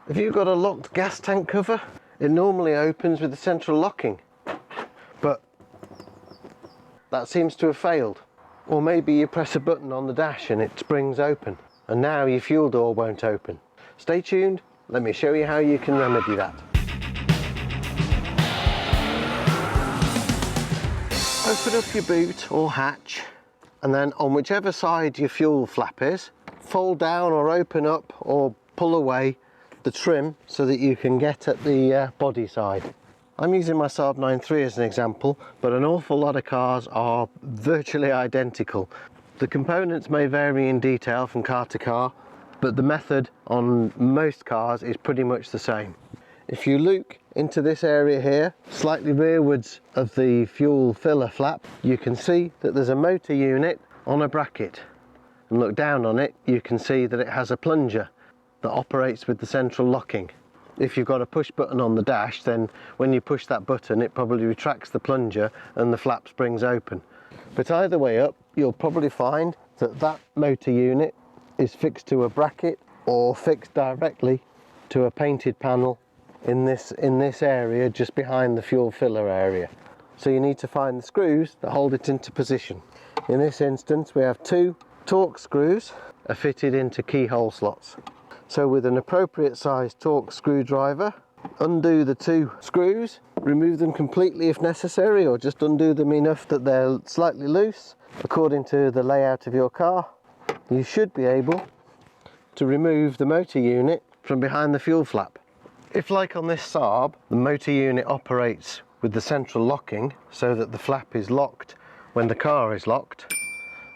If you've got a locked gas tank cover, it normally opens with the central locking, but that seems to have failed. Or maybe you press a button on the dash and it springs open, and now your fuel door won't open. Stay tuned, let me show you how you can remedy that. Open up your boot or hatch, and then on whichever side your fuel flap is, fold down or open up or pull away the trim so that you can get at the body side. I'm using my Saab 9.3 as an example, but an awful lot of cars are virtually identical. The components may vary in detail from car to car, but the method on most cars is pretty much the same. If you look into this area here, slightly rearwards of the fuel filler flap, you can see that there's a motor unit on a bracket. And look down on it, you can see that it has a plunger that operates with the central locking. If you've got a push button on the dash, then when you push that button it probably retracts the plunger and the flap springs open. But either way up, you'll probably find that that motor unit is fixed to a bracket or fixed directly to a painted panel in this area just behind the fuel filler area. So you need to find the screws that hold it into position. In this instance we have two Torx screws are fitted into keyhole slots. So with an appropriate sized Torx screwdriver, undo the two screws, remove them completely if necessary, or just undo them enough that they're slightly loose according to the layout of your car. You should be able to remove the motor unit from behind the fuel flap. If, like on this Saab, the motor unit operates with the central locking so that the flap is locked when the car is locked,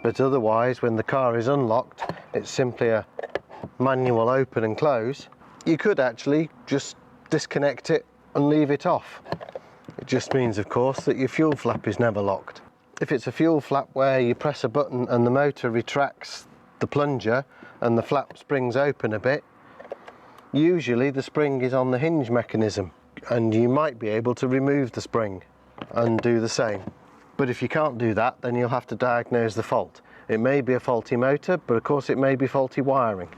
but otherwise when the car is unlocked it's simply a manual open and close, you could actually just disconnect it and leave it off. It just means, of course, that your fuel flap is never locked. If it's a fuel flap where you press a button and the motor retracts the plunger and the flap springs open a bit, usually the spring is on the hinge mechanism and you might be able to remove the spring and do the same. But if you can't do that, then you'll have to diagnose the fault. It may be a faulty motor, but of course it may be faulty wiring.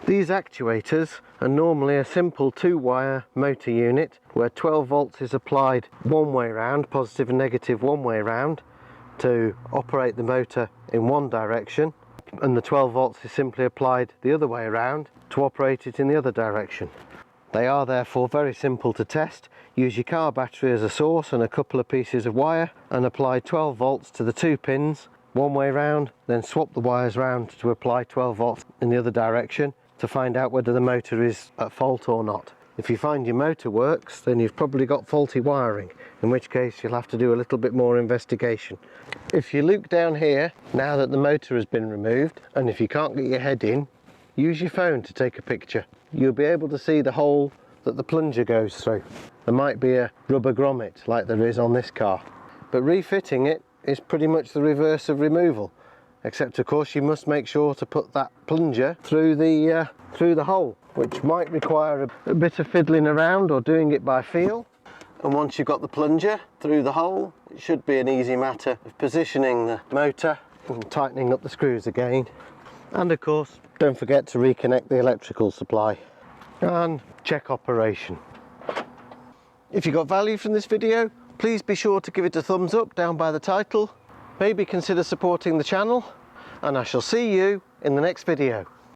These actuators are normally a simple 2-wire motor unit where 12 volts is applied one way round, positive and negative one way round, to operate the motor in one direction, and the 12 volts is simply applied the other way around to operate it in the other direction. They are therefore very simple to test. Use your car battery as a source and a couple of pieces of wire and apply 12 volts to the two pins one way round, then swap the wires round to apply 12 volts in the other direction to find out whether the motor is at fault or not. If you find your motor works, then you've probably got faulty wiring, in which case you'll have to do a little bit more investigation. If you look down here, now that the motor has been removed, and if you can't get your head in, use your phone to take a picture. You'll be able to see the hole that the plunger goes through. There might be a rubber grommet like there is on this car, but refitting it is pretty much the reverse of removal, except of course you must make sure to put that plunger through the hole, which might require a bit of fiddling around or doing it by feel. And once you've got the plunger through the hole, it should be an easy matter of positioning the motor and tightening up the screws again. And of course, don't forget to reconnect the electrical supply and check operation. If you got value from this video, please be sure to give it a thumbs up down by the title. Maybe consider supporting the channel, and I shall see you in the next video.